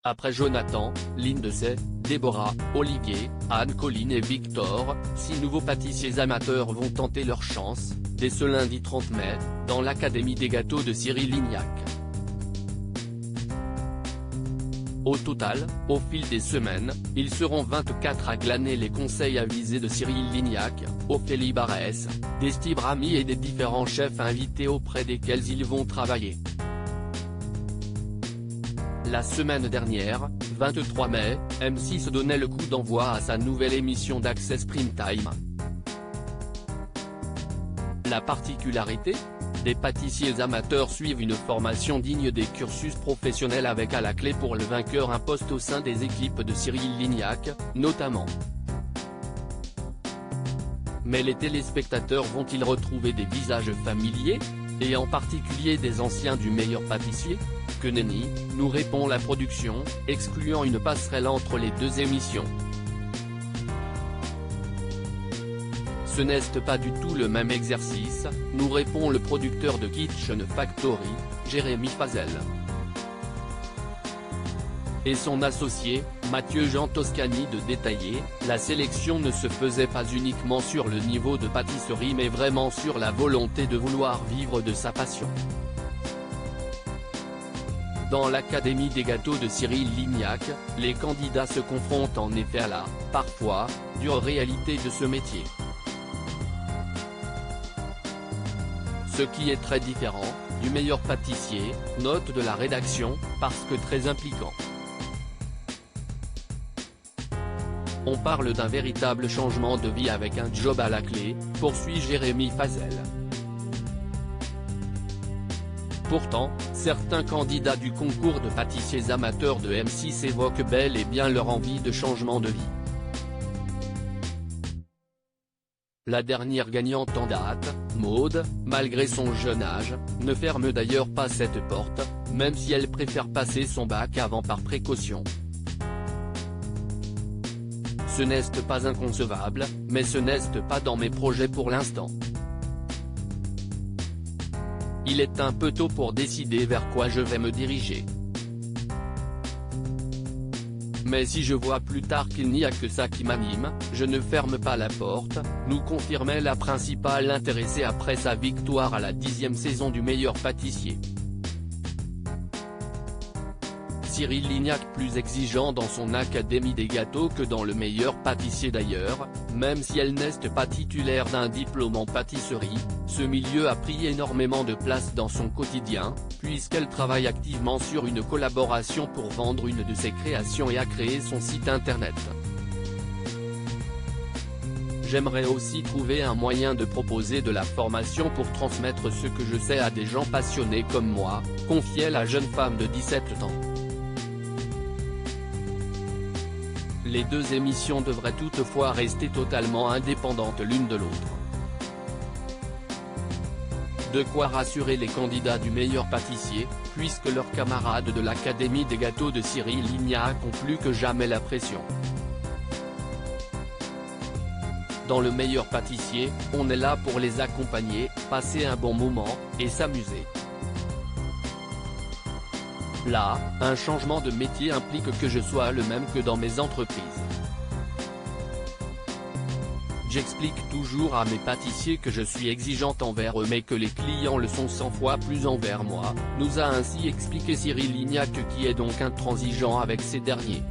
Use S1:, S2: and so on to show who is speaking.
S1: Après Jonathan, Lindsay, Déborah, Olivier, Anne-Colline et Victor, 6 nouveaux pâtissiers amateurs vont tenter leur chance, dès ce lundi 30 mai, dans l'Académie des gâteaux de Cyril Lignac. Au total, au fil des semaines, ils seront 24 à glaner les conseils avisés de Cyril Lignac, Ophélie Barès, des Steve Rami et des différents chefs invités auprès desquels ils vont travailler. La semaine dernière, 23 mai, M6 donnait le coup d'envoi à sa nouvelle émission d'Access Prime Time. La particularité ? Des pâtissiers amateurs suivent une formation digne des cursus professionnels avec à la clé pour le vainqueur un poste au sein des équipes de Cyril Lignac, notamment. Mais les téléspectateurs vont-ils retrouver des visages familiers ? Et en particulier des anciens du meilleur pâtissier ? Que nenni, nous répond la production, excluant une passerelle entre les deux émissions. Ce n'est pas du tout le même exercice, nous répond le producteur de Kitchen Factory, Jérémy Fazel. Et son associé, Mathieu Jean Toscani de détailler, la sélection ne se faisait pas uniquement sur le niveau de pâtisserie mais vraiment sur la volonté de vouloir vivre de sa passion. Dans l'Académie des gâteaux de Cyril Lignac, les candidats se confrontent en effet à la, parfois, dure réalité de ce métier. Ce qui est très différent, du meilleur pâtissier, note de la rédaction, parce que très impliquant. On parle d'un véritable changement de vie avec un job à la clé, poursuit Jérémy Fazel. Pourtant, certains candidats du concours de pâtissiers amateurs de M6 évoquent bel et bien leur envie de changement de vie. La dernière gagnante en date, Maud, malgré son jeune âge, ne ferme d'ailleurs pas cette porte, même si elle préfère passer son bac avant par précaution. Ce n'est pas inconcevable, mais ce n'est pas dans mes projets pour l'instant. Il est un peu tôt pour décider vers quoi je vais me diriger. Mais si je vois plus tard qu'il n'y a que ça qui m'anime, je ne ferme pas la porte, nous confirmait la principale intéressée après sa victoire à la 10e saison du meilleur pâtissier. Cyril Lignac plus exigeant dans son Académie des gâteaux que dans le meilleur pâtissier d'ailleurs, même si elle n'est pas titulaire d'un diplôme en pâtisserie, ce milieu a pris énormément de place dans son quotidien, puisqu'elle travaille activement sur une collaboration pour vendre une de ses créations et a créé son site internet. J'aimerais aussi trouver un moyen de proposer de la formation pour transmettre ce que je sais à des gens passionnés comme moi, confiait la jeune femme de 17 ans. Les deux émissions devraient toutefois rester totalement indépendantes l'une de l'autre. De quoi rassurer les candidats du meilleur pâtissier, puisque leurs camarades de l'Académie des gâteaux de Cyril Lignac ont plus que jamais la pression. Dans le meilleur pâtissier, on est là pour les accompagner, passer un bon moment, et s'amuser. Là, un changement de métier implique que je sois le même que dans mes entreprises. J'explique toujours à mes pâtissiers que je suis exigeante envers eux mais que les clients le sont 100 fois plus envers moi, nous a ainsi expliqué Cyril Lignac qui est donc intransigeant avec ces derniers.